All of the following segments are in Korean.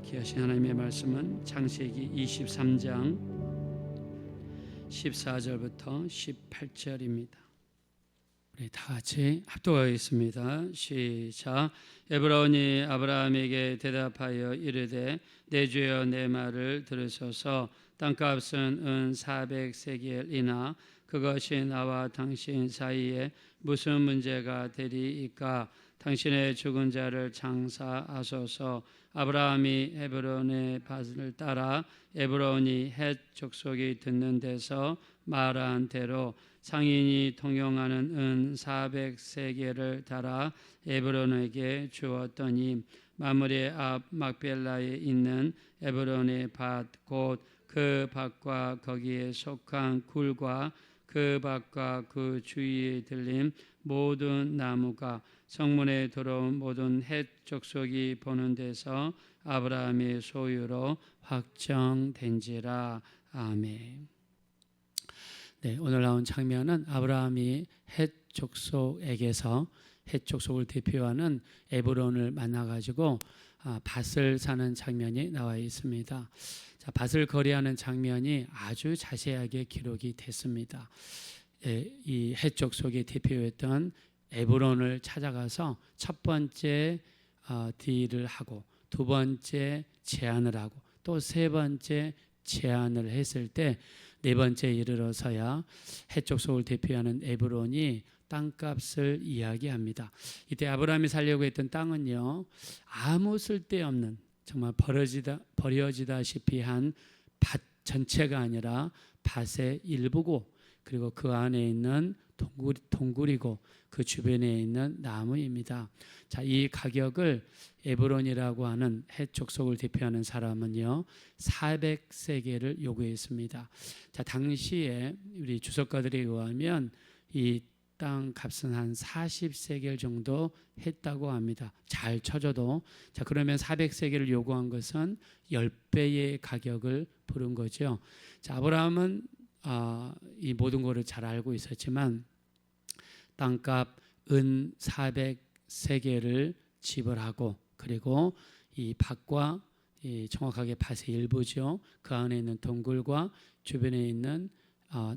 귀하신 하나님의 말씀은 창세기 23장 14절부터 18절입니다. 우리 다 같이 합독하겠습니다. 시작. 에브라임이 아브라함에게 대답하여 이르되 내 주여 내 말을 들으소서. 땅값은 은 400세겔이나 그것이 나와 당신 사이에 무슨 문제가 되리이까? 당신의 죽은 자를 장사하소서. 아브라함이 헤브론의 밭을 따라 에브론이 헷 족속이 듣는 데서 말한 대로 상인이 통용하는 은 400세겔을 달아 에브론에게 주었더니 마므레 앞 막벨라에 있는 에브론의 밭 곧 그 밭과 거기에 속한 굴과 그 밭과 그 주위에 들린 모든 나무가 성문에 들어온 모든 헷 족속이 보는 데서 아브라함의 소유로 확정된지라. 아멘. 네, 오늘 나온 장면은 아브라함이 헷 족속에게서 헷 족속을 대표하는 에브론을 만나가지고 밭을 사는 장면이 나와 있습니다. 자, 밭을 거래하는 장면이 아주 자세하게 기록이 됐습니다. 이 헷 족속의 대표였던 에브론을 찾아가서 첫 번째 딜을 하고 두 번째 제안을 하고 또 세 번째 제안을 했을 때 네 번째 이르러서야 헷 족속을 대표하는 에브론이 땅값을 이야기합니다. 이때 아브라함이 살려고 했던 땅은요, 아무 쓸데없는 정말 버려지다시피 한 밭 전체가 아니라 밭의 일부고, 그리고 그 안에 있는 동굴이고 그 주변에 있는 나무입니다. 자, 이 가격을 에브론이라고 하는 헷 족속을 대표하는 사람은요 400세겔을 요구했습니다. 자, 당시에 우리 주석가들에 의하면 이 땅 값은 한 40세겔 정도 했다고 합니다. 잘 쳐줘도. 자, 그러면 400세겔을 요구한 것은 10배의 가격을 부른 거죠. 자, 아브라함은 이 모든 것을 잘 알고 있었지만 땅값 은 400세겔을 지불하고, 그리고 이 밭과 정확하게 밭의 일부죠, 그 안에 있는 동굴과 주변에 있는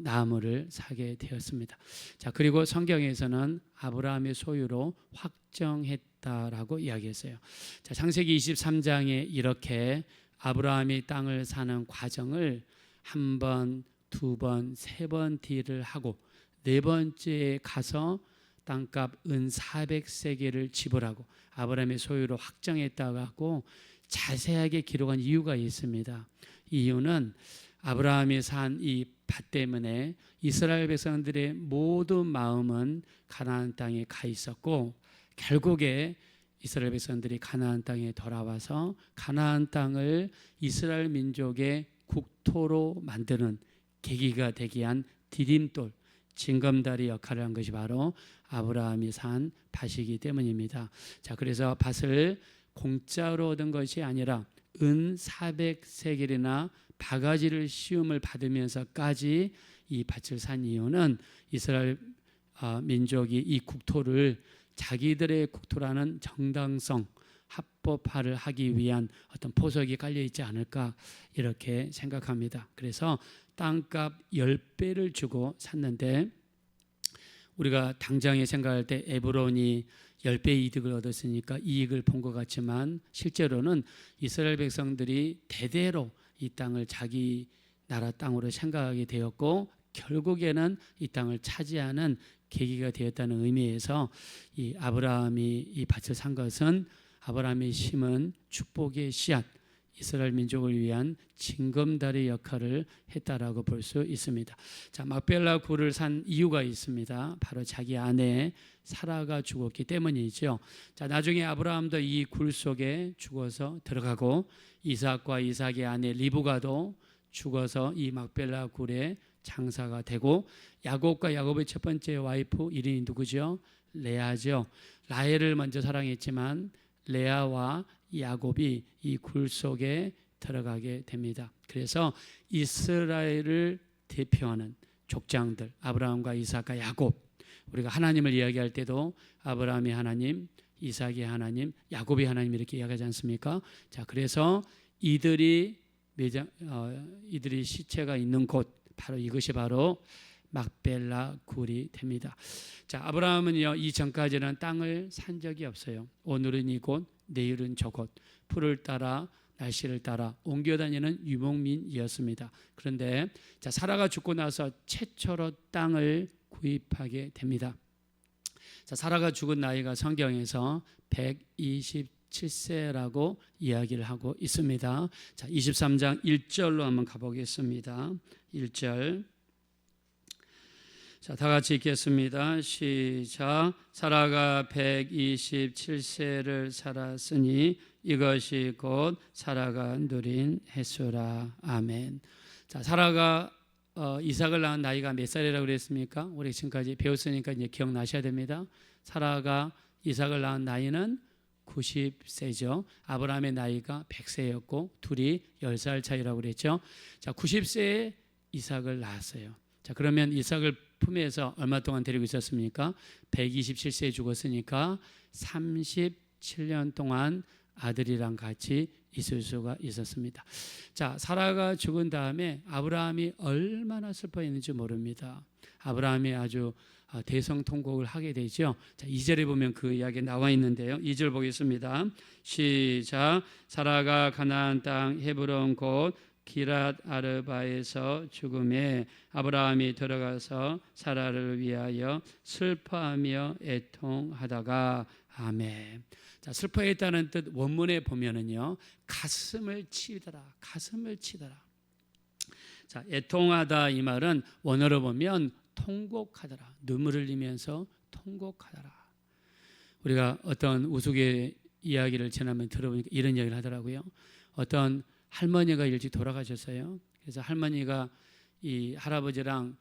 나무를 사게 되었습니다. 자, 그리고 성경에서는 아브라함의 소유로 확정했다라고 이야기했어요. 자, 창세기 23장에 이렇게 아브라함이 땅을 사는 과정을 한 번, 두 번, 세 번 딜을 하고 네 번째에 가서 땅값 은 400세겔을 지불하고 아브라함의 소유로 확정했다고 하고 자세하게 기록한 이유가 있습니다. 이유는 아브라함이 산 이 밭 때문에 이스라엘 백성들의 모든 마음은 가나안 땅에 가 있었고, 결국에 이스라엘 백성들이 가나안 땅에 돌아와서 가나안 땅을 이스라엘 민족의 국토로 만드는 계기가 되게 한 디딤돌, 징검다리 역할을 한 것이 바로 아브라함이 산 밭이기 때문입니다. 자, 그래서 밭을 공짜로 얻은 것이 아니라 은 400세겔이나 바가지를 시움을 받으면서까지 이 밭을 산 이유는 이스라엘 민족이 이 국토를 자기들의 국토라는 정당성, 합법화를 하기 위한 어떤 포석이 깔려 있지 않을까 이렇게 생각합니다. 그래서 땅값 10배를 주고 샀는데, 우리가 당장에 생각할 때 에브론이 10배 이득을 얻었으니까 이익을 본 것 같지만 실제로는 이스라엘 백성들이 대대로 이 땅을 자기 나라 땅으로 생각하게 되었고, 결국에는 이 땅을 차지하는 계기가 되었다는 의미에서 이 아브라함이 이 밭을 산 것은 아브라함이 심은 축복의 씨앗, 이스라엘 민족을 위한 징검다리 역할을 했다라고 볼 수 있습니다. 자, 막벨라 굴을 산 이유가 있습니다. 바로 자기 아내 사라가 죽었기 때문이죠. 자, 나중에 아브라함도 이 굴 속에 죽어서 들어가고 이삭과 이삭의 아내 리브가도 죽어서 이 막벨라 굴에 장사가 되고, 야곱과 야곱의 첫 번째 와이프 이름이 누구죠? 레아죠. 라헬을 먼저 사랑했지만 레아와 야곱이 이 굴 속에 들어가게 됩니다. 그래서 이스라엘을 대표하는 족장들, 아브라함과 이삭과 야곱, 우리가 하나님을 이야기할 때도 아브라함이 하나님, 이삭의 하나님, 야곱의 하나님 이렇게 이야기하지 않습니까? 자, 그래서 이들이 시체가 있는 곳, 바로 이것이 바로 막벨라 굴이 됩니다. 자, 아브라함은요, 이전까지는 땅을 산 적이 없어요. 오늘은 이곳, 내일은 저곳, 풀을 따라 날씨를 따라 옮겨 다니는 유목민이었습니다. 그런데 자, 사라가 죽고 나서 최초로 땅을 구입하게 됩니다. 자, 사라가 죽은 나이가 성경에서 127세라고 이야기를 하고 있습니다. 자, 23장 1절로 한번 가보겠습니다. 1절. 자, 다 같이 읽겠습니다. 시작. 사라가 127세를 살았으니 이것이 곧 사라가 누린 횟수라. 아멘. 자, 사라가 이삭을 낳은 나이가 몇 살이라고 그랬습니까? 우리 지금까지 배웠으니까 이제 기억나셔야 됩니다. 사라가 이삭을 낳은 나이는 90세죠. 아브라함의 나이가 100세였고 둘이 10살 차이라고 그랬죠. 자, 90세에 이삭을 낳았어요. 자, 그러면 이삭을 품에서 얼마 동안 데리고 있었습니까? 127세에 죽었으니까 37년 동안 아들이랑 같이 있을 수가 있었습니다. 자, 사라가 죽은 다음에 아브라함이 얼마나 슬퍼했는지 모릅니다. 아브라함이 아주 대성통곡을 하게 되죠. 자, 2절에 보면 그 이야기 나와 있는데요. 2절 보겠습니다. 시작. 사라가 가나안 땅 헤브론 곧 기랏 아르바에서 죽음에 아브라함이 들어가서 사라를 위하여 슬퍼하며 애통하다가. 아멘. 자, 슬퍼했다는 뜻 원문에 보면은요, 가슴을 치더라, 가슴을 치더라. 자, 애통하다 이 말은 원어로 보면 통곡하더라, 눈물을 흘리면서 통곡하더라. 우리가 어떤 우스갯 이야기를 지난번에 들어보니까 이런 이야기를 하더라고요. 어떤 할머니가 일찍 돌아가셨어요. 그래서 할머니가 이 할아버지랑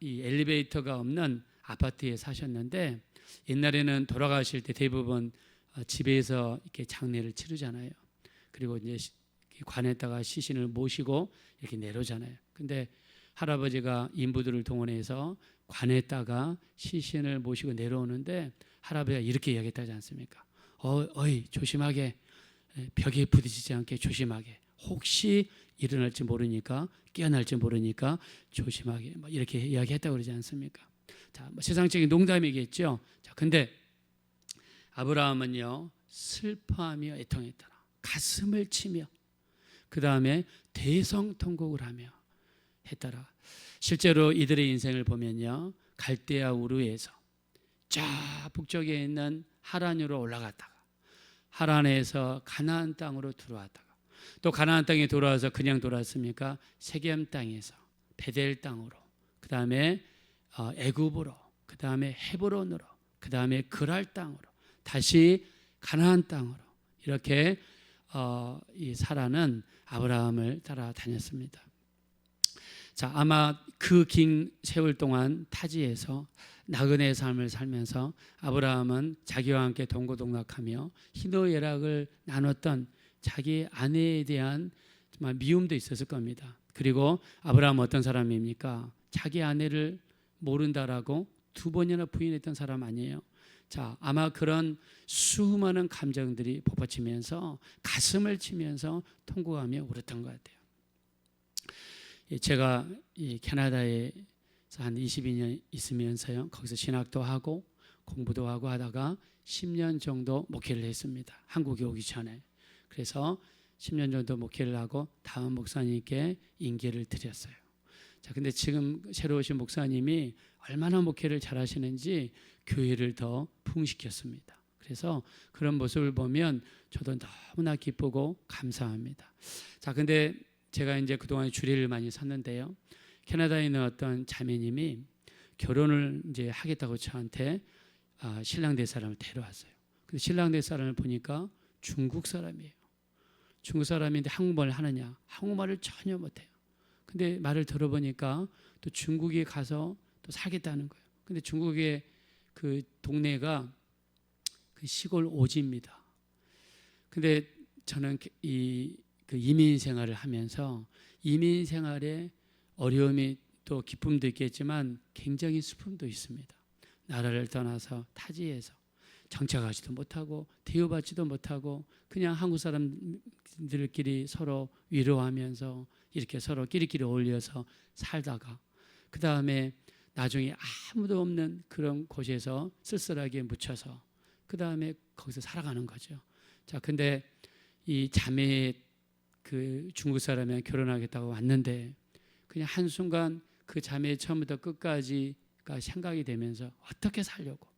이 엘리베이터가 없는 아파트에 사셨는데, 옛날에는 돌아가실 때 대부분 집에서 이렇게 장례를 치르잖아요. 그리고 이제 관에다가 시신을 모시고 이렇게 내려오잖아요. 근데 할아버지가 인부들을 동원해서 관에다가 시신을 모시고 내려오는데 할아버지가 이렇게 이야기했다지 않습니까? 어이 조심하게, 벽에 부딪히지 않게 조심하게, 혹시 일어날지 모르니까, 깨어날지 모르니까 조심하게, 이렇게 이야기했다고 그러지 않습니까? 자, 세상적인 농담이겠죠. 자, 근데 아브라함은요, 슬퍼하며 애통했더라, 가슴을 치며, 그 다음에 대성통곡을 하며 했더라. 실제로 이들의 인생을 보면요, 갈대아 우르에서 저 북쪽에 있는 하란으로 올라갔다가 하란에서 가나안 땅으로 들어왔다가 또 가나안 땅에 돌아와서 그냥 돌아왔습니까? 세겜 땅에서 베델 땅으로, 그 다음에 애굽으로, 그 다음에 헤브론으로, 그 다음에 그랄 땅으로, 다시 가나안 땅으로, 이렇게 이 사라는 아브라함을 따라다녔습니다. 자, 아마 그 긴 세월 동안 타지에서 나그네의 삶을 살면서 아브라함은 자기와 함께 동고동락하며 희노애락을 나눴던 자기 아내에 대한 정말 미움도 있었을 겁니다. 그리고 아브라함은 어떤 사람입니까? 자기 아내를 모른다라고 2번이나 부인했던 사람 아니에요. 자, 아마 그런 수많은 감정들이 폭받치면서 가슴을 치면서 통곡하며 울었던 것 같아요. 제가 이 캐나다에 한 22년 있으면서요, 거기서 신학도 하고 공부도 하고 하다가 10년 정도 목회를 했습니다. 한국에 오기 전에. 그래서 10년 정도 목회를 하고 다음 목사님께 인계를 드렸어요. 자, 근데 지금 새로 오신 목사님이 얼마나 목회를 잘하시는지 교회를 더 부흥시켰습니다. 그래서 그런 모습을 보면 저도 너무나 기쁘고 감사합니다. 자, 근데 제가 이제 그동안 주례를 많이 섰는데요, 캐나다에 있는 어떤 자매님이 결혼을 이제 하겠다고 저한테 신랑 될 사람을 데려왔어요. 근데 신랑 될 사람을 보니까 중국 사람이에요. 중국 사람인데 한국말을 하느냐? 한국말을 전혀 못해요. 근데 말을 들어보니까 또 중국에 가서 또 살겠다는 거예요. 근데 중국의 그 동네가 그 시골 오지입니다. 근데 저는 그 이민 생활을 하면서 이민 생활에 어려움이 또 기쁨도 있겠지만 굉장히 슬픔도 있습니다. 나라를 떠나서 타지에서 정착하지도 못하고 대우받지도 못하고 그냥 한국 사람들끼리 서로 위로하면서 이렇게 서로 끼리끼리 어울려서 살다가 그 다음에 나중에 아무도 없는 그런 곳에서 쓸쓸하게 묻혀서 그 다음에 거기서 살아가는 거죠. 자, 근데 이 자매 그 중국 사람이랑 결혼하겠다고 왔는데 그냥 한순간 그 자매 처음부터 끝까지가 생각이 되면서 어떻게 살려고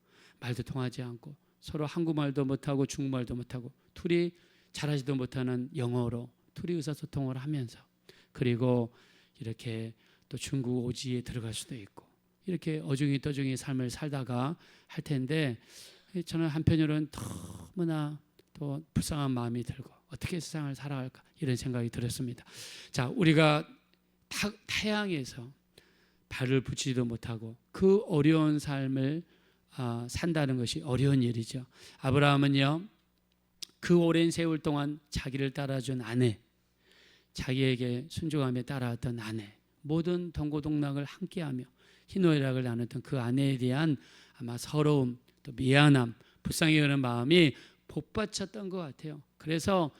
말도 통하지 않고 서로 한국말도 못하고 중국말도 못하고 둘이 잘하지도 못하는 영어로 둘이 의사소통을 하면서 그리고 이렇게 또 중국 오지에 들어갈 수도 있고 이렇게 어중이 삶을 살다가 할 텐데 저는 한편으로는 너무나 또 불쌍한 마음이 들고 어떻게 세상을 살아갈까 이런 생각이 들었습니다. 자, 우리가 타양에서 발을 붙이지도 못하고 그 어려운 삶을 산다는 것이 어려운 일이죠. 아브라함은요, 그 오랜 세월 동안 자기를 따라준 아내, 자기에게 순종하며 따라왔던 아내, 모든 동고동락을 함께하며 희노애락을 나눴던 그 아내에 대한 아마 서러움, 또 미안함, 불쌍히 여기는 마음이 복받쳤던 것 같아요. 그래서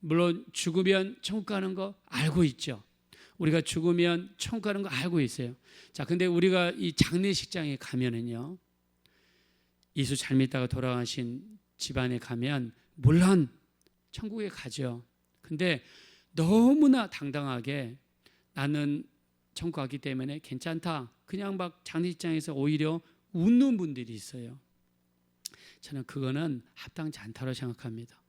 물론 죽으면 천국 가는 거 알고 있죠. 우리가 죽으면 천국 가는 거 알고 있어요. 자, 근데 우리가 이 장례식장에 가면은요, 예수 잘 믿다가 돌아가신 집안에 가면 물론 천국에 가죠. 근데 너무나 당당하게 나는 천국 가기 때문에 괜찮다. 그냥 막 장례식장에서 오히려 웃는 분들이 있어요. 저는 그거는 합당치 않다고 생각합니다.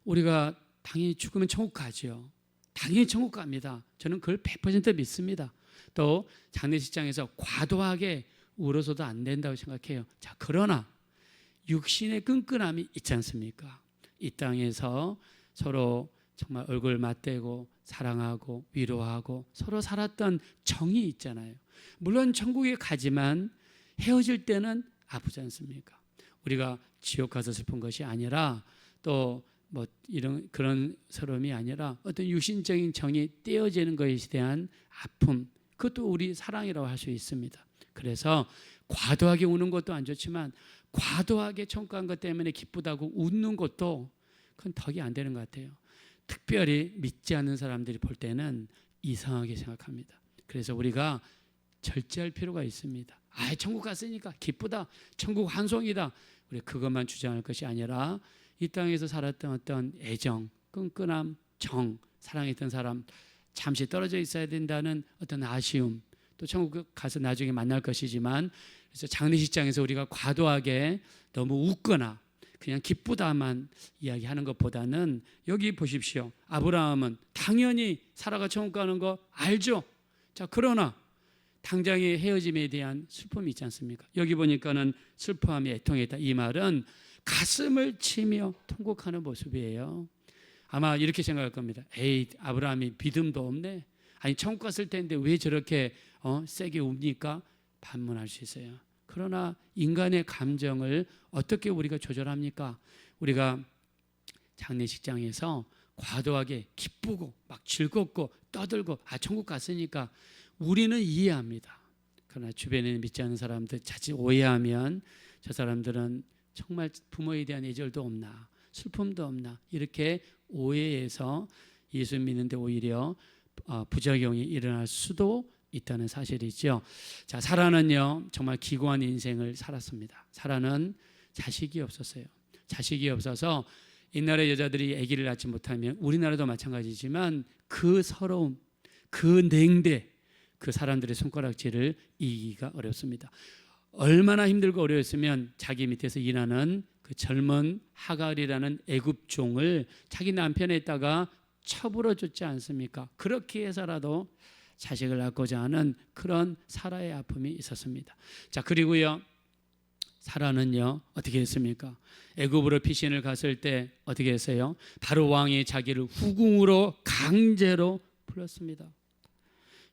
우리가 당연히 죽으면 천국 가죠. 당연히 천국 갑니다. 저는 그걸 100% 믿습니다. 또 장례식장에서 과도하게 울어서도 안 된다고 생각해요. 자, 그러나 육신의 끈끈함이 있지 않습니까? 이 땅에서 서로 정말 얼굴 맞대고 사랑하고 위로하고 서로 살았던 정이 있잖아요. 물론 천국에 가지만 헤어질 때는 아프지 않습니까? 우리가 지옥 가서 슬픈 것이 아니라 또 뭐 이런 그런 서름이 아니라 어떤 육신적인 정이 떼어지는 것에 대한 아픔, 그것도 우리 사랑이라고 할 수 있습니다. 그래서 과도하게 우는 것도 안 좋지만 과도하게 천국 간 것 때문에 기쁘다고 웃는 것도 그건 덕이 안 되는 것 같아요. 특별히 믿지 않는 사람들이 볼 때는 이상하게 생각합니다. 그래서 우리가 절제할 필요가 있습니다. 천국 갔으니까 기쁘다, 천국 환송이다, 우리 그것만 주장할 것이 아니라 이 땅에서 살았던 어떤 애정, 끈끈함, 정, 사랑했던 사람 잠시 떨어져 있어야 된다는 어떤 아쉬움, 또 천국 가서 나중에 만날 것이지만, 그래서 장례식장에서 우리가 과도하게 너무 웃거나 그냥 기쁘다만 이야기하는 것보다는, 여기 보십시오. 아브라함은 당연히 사라가 천국 가는 거 알죠. 자, 그러나 당장의 헤어짐에 대한 슬픔이 있지 않습니까? 여기 보니까는 슬퍼함이 애통했다. 이 말은 가슴을 치며 통곡하는 모습이에요. 아마 이렇게 생각할 겁니다. 아브라함이 믿음도 없네. 아니 천국 갔을 텐데 왜 저렇게 세게 웁니까? 반문할 수 있어요. 그러나 인간의 감정을 어떻게 우리가 조절합니까? 우리가 장례식장에서 과도하게 기쁘고 막 즐겁고 떠들고 천국 갔으니까 우리는 이해합니다. 그러나 주변에 믿지 않는 사람들 자칫 오해하면 저 사람들은 정말 부모에 대한 애절도 없나, 슬픔도 없나, 이렇게 오해해서 예수 믿는데 오히려 부작용이 일어날 수도 있다는 사실이죠. 자, 사라는요 정말 기구한 인생을 살았습니다. 사라는 자식이 없었어요. 자식이 없어서 옛날에 여자들이 아기를 낳지 못하면, 우리나라도 마찬가지지만 그 서러움, 그 냉대, 그 사람들의 손가락질을 이기기가 어렵습니다. 얼마나 힘들고 어려웠으면 자기 밑에서 일하는 그 젊은 하갈이라는 애굽 종을 자기 남편에다가 처불어 줬지 않습니까? 그렇게 해서라도 자식을 낳고자 하는 그런 사라의 아픔이 있었습니다. 자, 그리고요 사라는요 어떻게 했습니까? 애굽으로 피신을 갔을 때 어떻게 했어요? 바로 왕이 자기를 후궁으로 강제로 풀었습니다.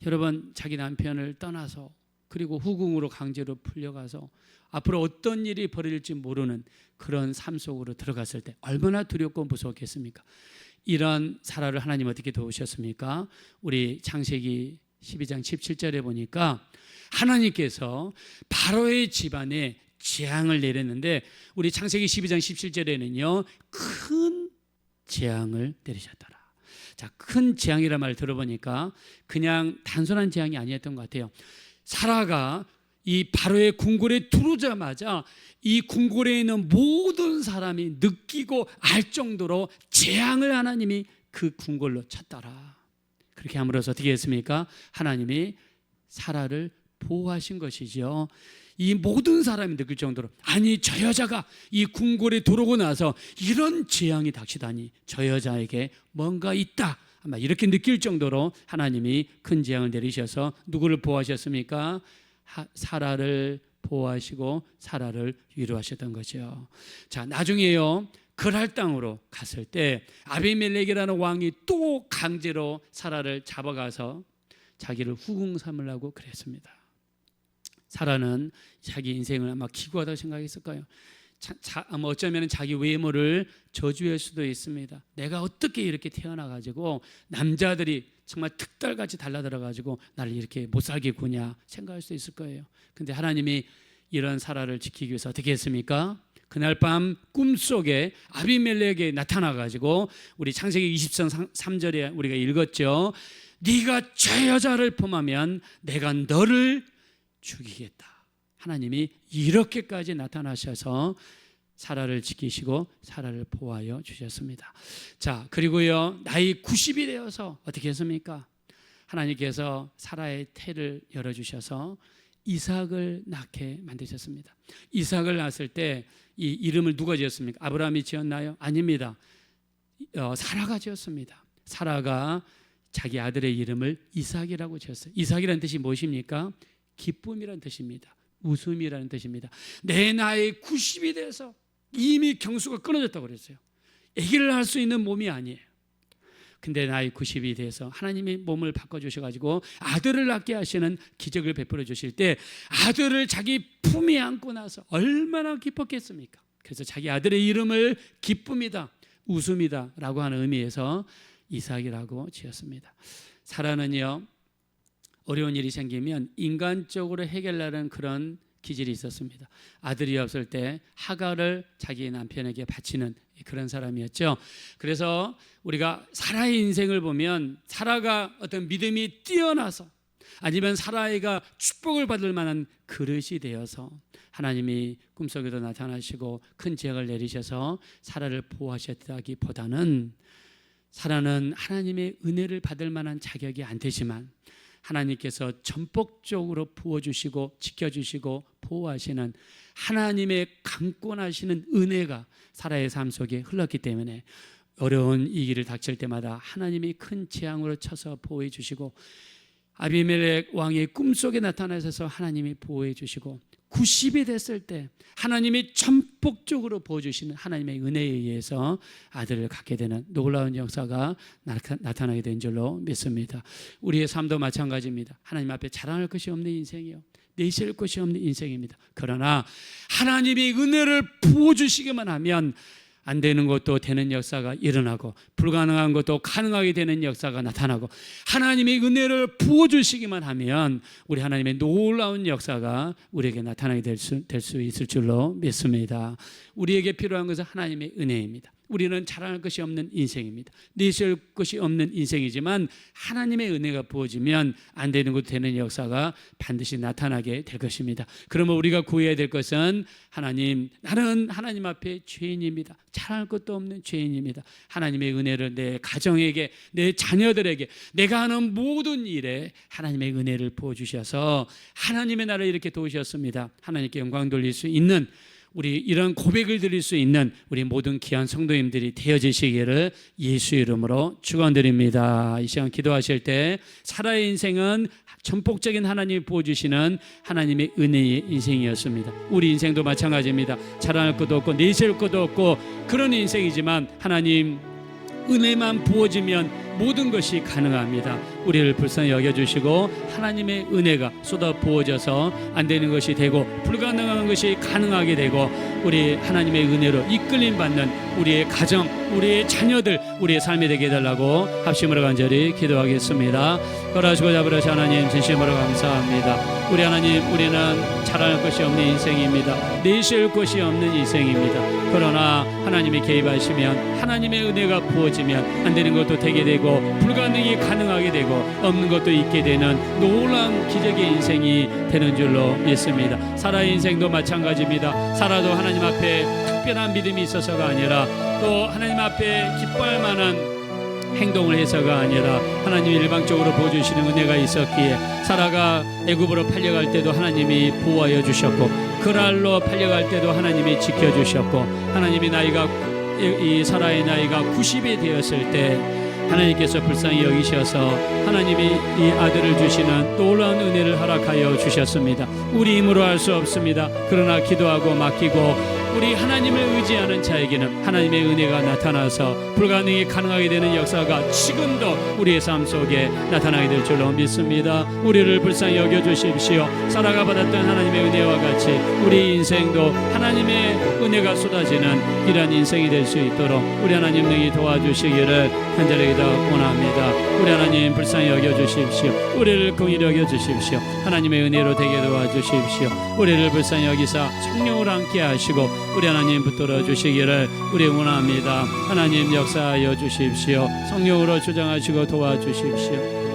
여러분, 자기 남편을 떠나서 그리고 후궁으로 강제로 풀려가서 앞으로 어떤 일이 벌어질지 모르는 그런 삶 속으로 들어갔을 때 얼마나 두렵고 무서웠겠습니까? 이런 사라를 하나님 어떻게 도우셨습니까? 우리 창세기 12장 17절에 보니까 하나님께서 바로의 집안에 재앙을 내렸는데 우리 창세기 12장 17절에는요 큰 재앙을 내리셨더라. 자, 큰 재앙이라는 말을 들어보니까 그냥 단순한 재앙이 아니었던 것 같아요. 사라가 이 바로의 궁궐에 들어오자마자 이 궁궐에 있는 모든 사람이 느끼고 알 정도로 재앙을 하나님이 그 궁궐로 쳤더라. 그렇게 함으로써 어떻게 했습니까? 하나님이 사라를 보호하신 것이죠. 이 모든 사람이 느낄 정도로, 아니 저 여자가 이 궁궐에 들어오고 나서 이런 재앙이 닥치다니, 저 여자에게 뭔가 있다, 아마 이렇게 느낄 정도로 하나님이 큰 재앙을 내리셔서 누구를 보호하셨습니까? 사라를 보호하시고 사라를 위로하셨던 거죠. 자, 나중에요 그랄 땅으로 갔을 때 아비멜렉이라는 왕이 또 강제로 사라를 잡아가서 자기를 후궁 삼으려고 그랬습니다. 사라는 자기 인생을 아마 기구하다고 생각했을 거예요. 아마 어쩌면 자기 외모를 저주할 수도 있습니다. 내가 어떻게 이렇게 태어나가지고 남자들이 정말 특달같이 달라들어가지고 나를 이렇게 못살게 구냐 생각할 수도 있을 거예요. 근데 하나님이 이런 사라를 지키기 위해서 어떻게 했습니까? 그날 밤 꿈속에 아비멜렉에게 나타나가지고 우리 창세기 20장 3절에 우리가 읽었죠. 네가 저 여자를 범하면 내가 너를 죽이겠다. 하나님이 이렇게까지 나타나셔서 사라를 지키시고 사라를 보호하여 주셨습니다. 자, 그리고요 나이 90이 되어서 어떻게 했습니까? 하나님께서 사라의 태를 열어주셔서 이삭을 낳게 만드셨습니다. 이삭을 낳았을 때 이 이름을 누가 지었습니까? 아브라함이 지었나요? 아닙니다. 사라가 지었습니다. 사라가 자기 아들의 이름을 이삭이라고 지었어요. 이삭이라는 뜻이 무엇입니까? 기쁨이라는 뜻입니다. 웃음이라는 뜻입니다. 내 나이 90이 돼서 이미 경수가 끊어졌다고 그랬어요. 아기를 낳을 수 있는 몸이 아니에요. 근데 나이 90이 돼서 하나님이 몸을 바꿔주셔가지고 아들을 낳게 하시는 기적을 베풀어 주실 때 아들을 자기 품에 안고 나서 얼마나 기뻤겠습니까? 그래서 자기 아들의 이름을 기쁨이다, 웃음이다 라고 하는 의미에서 이삭이라고 지었습니다. 사라는요 어려운 일이 생기면 인간적으로 해결하는 그런 기질이 있었습니다. 아들이 없을 때 하갈을 자기 남편에게 바치는 그런 사람이었죠. 그래서 우리가 사라의 인생을 보면 사라가 어떤 믿음이 뛰어나서 아니면 사라이가 축복을 받을 만한 그릇이 되어서 하나님이 꿈속에도 나타나시고 큰 재앙을 내리셔서 사라를 보호하셨다기보다는 사라는 하나님의 은혜를 받을 만한 자격이 안 되지만 하나님께서 전폭적으로 부어주시고 지켜주시고 보호하시는 하나님의 강권하시는 은혜가 사라의 삶 속에 흘렀기 때문에 어려운 이 길을 닥칠 때마다 하나님이 큰 재앙으로 쳐서 보호해 주시고 아비멜렉 왕의 꿈속에 나타나셔서 하나님이 보호해 주시고 90이 됐을 때 하나님이 전폭적으로 보여주시는 하나님의 은혜에 의해서 아들을 갖게 되는 놀라운 역사가 나타나게 된 줄로 믿습니다. 우리의 삶도 마찬가지입니다. 하나님 앞에 자랑할 것이 없는 인생이요, 내실 것이 없는 인생입니다. 그러나 하나님이 은혜를 부어주시기만 하면 안 되는 것도 되는 역사가 일어나고 불가능한 것도 가능하게 되는 역사가 나타나고 하나님의 은혜를 부어주시기만 하면 우리 하나님의 놀라운 역사가 우리에게 나타나게 될 수 있을 줄로 믿습니다. 우리에게 필요한 것은 하나님의 은혜입니다. 우리는 자랑할 것이 없는 인생입니다. 내세울 것이 없는 인생이지만 하나님의 은혜가 부어지면 안 되는 것도 되는 역사가 반드시 나타나게 될 것입니다. 그러면 우리가 구해야 될 것은 하나님, 나는 하나님 앞에 죄인입니다. 자랑할 것도 없는 죄인입니다. 하나님의 은혜를 내 가정에게, 내 자녀들에게, 내가 하는 모든 일에 하나님의 은혜를 부어주셔서 하나님의 나라를 이렇게 도우셨습니다. 하나님께 영광 돌릴 수 있는 우리 이런 고백을 드릴 수 있는 우리 모든 귀한 성도님들이 되어지시기를 예수 이름으로 축원드립니다. 이 시간 기도하실 때 사라의 인생은 전폭적인 하나님이 부어주시는 하나님의 은혜의 인생이었습니다. 우리 인생도 마찬가지입니다. 자랑할 것도 없고 내세울 것도 없고 그런 인생이지만 하나님 은혜만 부어지면 모든 것이 가능합니다. 우리를 불쌍히 여겨주시고 하나님의 은혜가 쏟아 부어져서 안 되는 것이 되고 불가능한 것이 가능하게 되고 우리 하나님의 은혜로 이끌림 받는 우리의 가정, 우리의 자녀들, 우리의 삶이 되게 해달라고 합심으로 간절히 기도하겠습니다. 거라시고 잡으라시 하나님 진심으로 감사합니다. 우리 하나님, 우리는 자랄 것이 없는 인생입니다. 내실 것이 없는 인생입니다. 그러나 하나님이 개입하시면, 하나님의 은혜가 부어지면 안 되는 것도 되게 되고 불가능이 가능하게 되고 없는 것도 있게 되는 놀라운 기적의 인생이 되는 줄로 믿습니다. 사라의 인생도 마찬가지입니다. 사라도 하나님 앞에 특별한 믿음이 있어서가 아니라 또 하나님 앞에 기뻐할 만한 행동을 해서가 아니라 하나님이 일방적으로 보여주시는 은혜가 있었기에 사라가 애굽으로 팔려갈 때도 하나님이 보호하여 주셨고 그랄로 팔려갈 때도 하나님이 지켜주셨고 하나님이 이 사라의 나이가 90이 되었을 때 하나님께서 불쌍히 여기셔서 하나님이 이 아들을 주시는 놀라운 은혜를 허락하여 주셨습니다. 우리 힘으로 할 수 없습니다. 그러나 기도하고 맡기고 우리 하나님을 의지하는 자에게는 하나님의 은혜가 나타나서 불가능이 가능하게 되는 역사가 지금도 우리의 삶 속에 나타나게 될 줄로 믿습니다. 우리를 불쌍히 여겨주십시오. 사라가 받았던 하나님의 은혜와 같이 우리 인생도 하나님의 은혜가 쏟아지는 이러한 인생이 될 수 있도록 우리 하나님 능히 도와주시기를 간절히 원합니다. 우리 하나님 불쌍히 여겨주십시오. 우리를 긍휼히 여겨주십시오. 하나님의 은혜로 되게 도와주십시오. 우리를 불쌍히 여기사 성령으로 함께 하시고 우리 하나님 붙들어 주시기를 우리 원합니다. 하나님 역사하여 주십시오. 성령으로 주장하시고 도와주십시오.